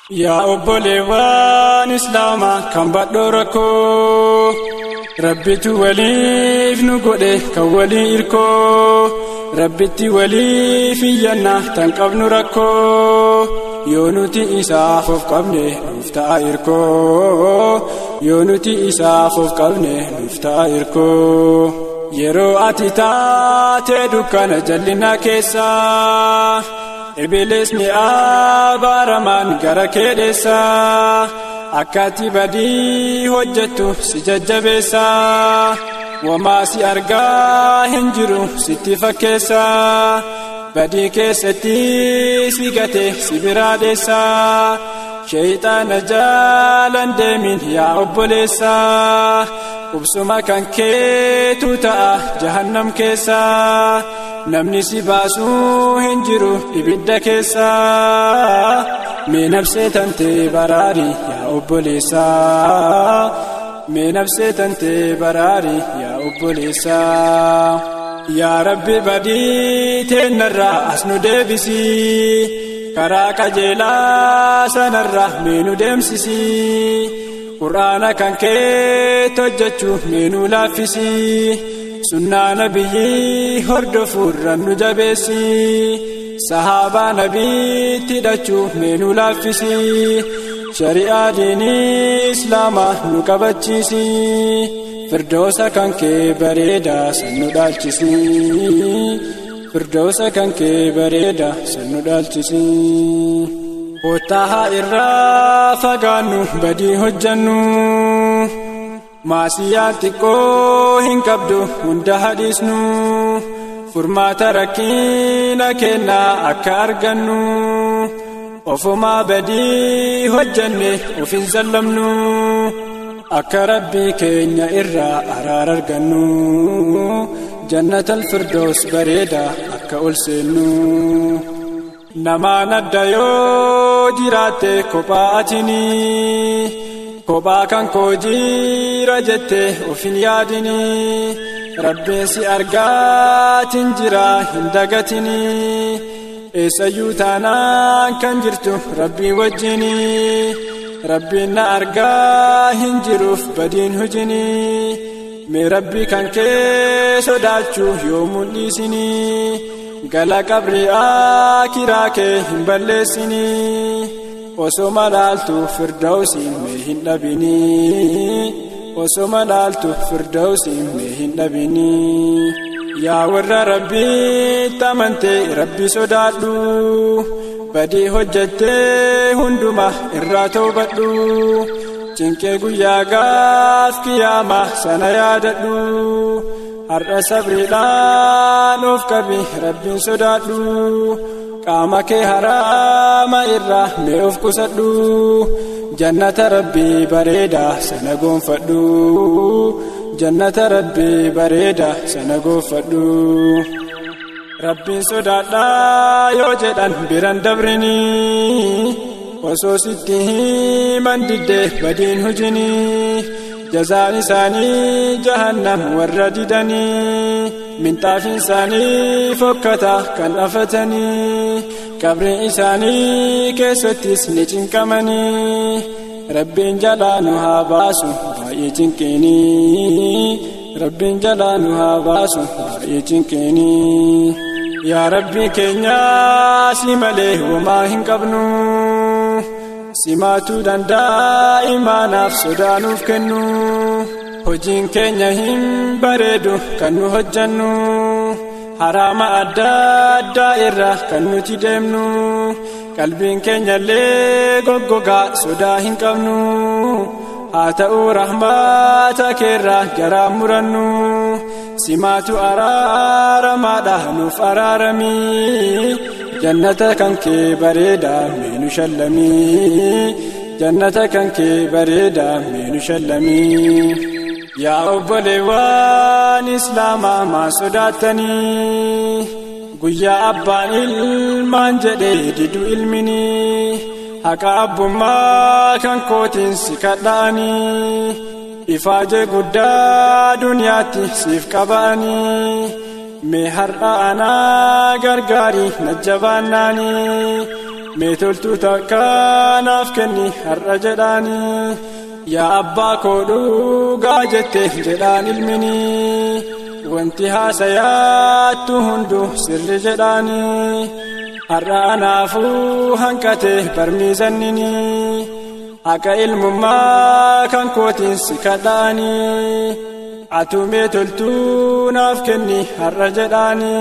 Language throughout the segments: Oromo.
yaa obboleewwan islaamaa kan badhoorako rabbitu waliif nu godhe kan walii irkoo rabbitti waliif iyyanna tan qabnu rakkoo yoo nuti isaaf of qabne nuuf ta'a irkoo yoo nuti isaaf of qabne nuuf ta'a irkoo yeroo ati taate dukkana jal'ina keessa Ibilisni abaaramaan gara keedheessa akkati badii hojjettu si jajjabeessa wamaa si argaa hin jiru sitti fakkeessa badii keessatti si gate si biraa deessa shayxaana jaalan deemin yaa obboleessa qubsuma kan keetu ta'a jahannam keessa namni si baasuu hin jiru ibidda keessa mee nafsee tantee baraari yaa obboleessa mee nafsee tantee baraari yaa obboleessa yaa rabbi badii teennarraa as nu deebisi karaa qajeelaa sanarraa mee nu deemsisi qur'aana kan keetti hojjechuu mee nu laaffisi sunnaa nabiyyi hordofuurran nu jabeessi sahaabaa nabiitti hidhachuu mee nu laaffisi shari'aa diinii islaamaa nu qabachiisi firdoosa kan kee bareedaa san nu dhaalchisi firdoosa kan kee bareedaa san nu dhaalchisi kottaa haa irraa fagaannu badii hojjannu maasiyaa xiqqoo hin qabdu hunda hadhiisnu furmaata rakkina kennaa akka argannu ofumaa badii hojjanne of hin sallamnu akka rabbii keenya irraa araara argannu jannatal firdoos bareedaa akka ol seennu namaan adda yoo jiraatte kophaa atinii kophaa kan koo jira jette of hin yaadini rabbiin si argaatin jira hin dagatini eessayyuu taanaan kan jirtu rabbii wajjini rabbiin na argaa hin jiruuf badiin hujini mee rabbii kan kee sodaachuu yoo mul'isini gala qabrii akiraa kee hin balleessini osoma laaltu firdawsiin mee hin dhabini osoma laaltu firdawsiin mee hin dhabini yaa warra rabbiitti amantee rabbi sodaadhu badii hojjettee hunduma irraa toobadhu cinqee guyyaa gaaf qiyaamaa sana yaadadhu har'a sabriidhaan of qabi rabbiin sodaadhu qaama kee haraama irraa mee of qusadhu jannata rabbii bareedaa sana goonfadhu jannata rabbii bareedaa sana goonfadhu rabbiin sodaadhaa yoo jedhan biran dabrini osoo sitti himan diddee badiin hujini jazaan isaanii jahannam warra didanii minxaafiin isaanii fokkata kan afatanii qabriin isaanii keessattis ni cinqamanii rabbiin jalaa nu haa baasu baay'ee cinqeenii rabbiin jalaa nu haa baasu baay'ee cinqeenii yaa rabbii keenyaa si malee homaa hin qabnu simaatuu danda'a imaanaaf sodaa nuuf kennu hojiin keenya hin bareedu kan nu hojjannu haraama adda addaa irraa kan nuti deemnu qalbiin keenyallee goggogaa sodaa hin qabnu haa ta'uu rahmata keerraa garaa murannu simaatu araaramaadha nuuf araarami jannata kan kee bareedaa mee nu shallami jannata kan kee bareedaa mee nu shallami yaa obboleewwan islaamaa maa sodaattanii guyyaa abbaan ilmaan jedhee didu ilmini haqa abbummaa kan kootiin si kadha'anii ifaajee guddaa duniyaatti siif qaba'anii mee har'a anaa gargaarii na jabaannaanii meetoltuu takkaanaaf kenni har'a jedhaani yaa abbaa koo dhugaa jette jedhaan ilmini wanti haasayaattu hunduu sirri jedhaani har'a anaafuu hanqate barmiizannini akka ilmummaa kan kootiin si kadhaani atuu meetoltuu naaf kenni har'a jedhaani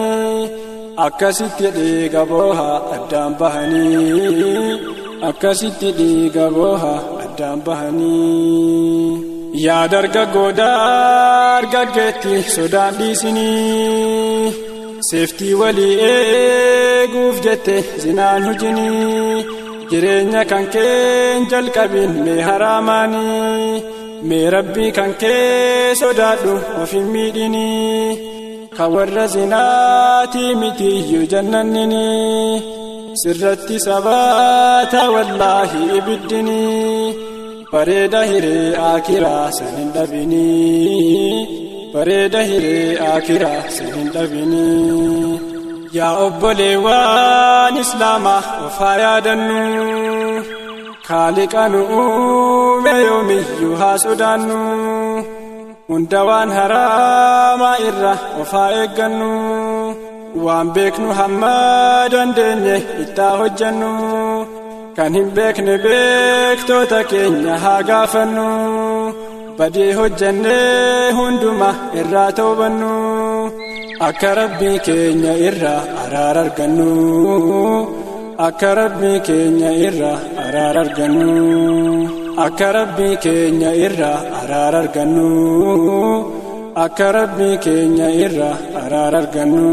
akkasitti dhiiga booha addaan bahanii akkasitti dhiiga booha addaan bahanii yaa dargaggoo dargaggeetti sodaan dhiisinii seeftii walii eeguuf jette zinaan hujinii jireenya kan keen jalqabin mee haraamaanii mee rabbii kan kee sodaadhu of hin miidhinii ka warra zinaatii mitiyyuu jannannini sirratti sabaata wallaahi ibiddini bareeda hiree akiraa san hin dhabini bareeda hiree akiraa san hin dhabini yaa obboleewwan islaamaa of haa yaadannu kaaliqa nu uume yoomiyyuu haa sodaannu hunda waan haraamaa irra of haa eeggannu waan beeknu hamma dandeenye itti hojjannu kan hin beekne beektoota keenya haa gaafannu badii hojjenne hunduma irraa toobannu akka rabbii keenya irraa araara argannu akka rabbii keenya irraa araara argannu akka rabbii keenya irraa araara argannu akka rabbii keenya irraa araara argannu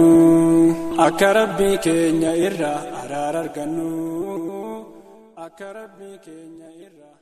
akka rabbii keenya irraa araara argannu akka rabbii keenya irraa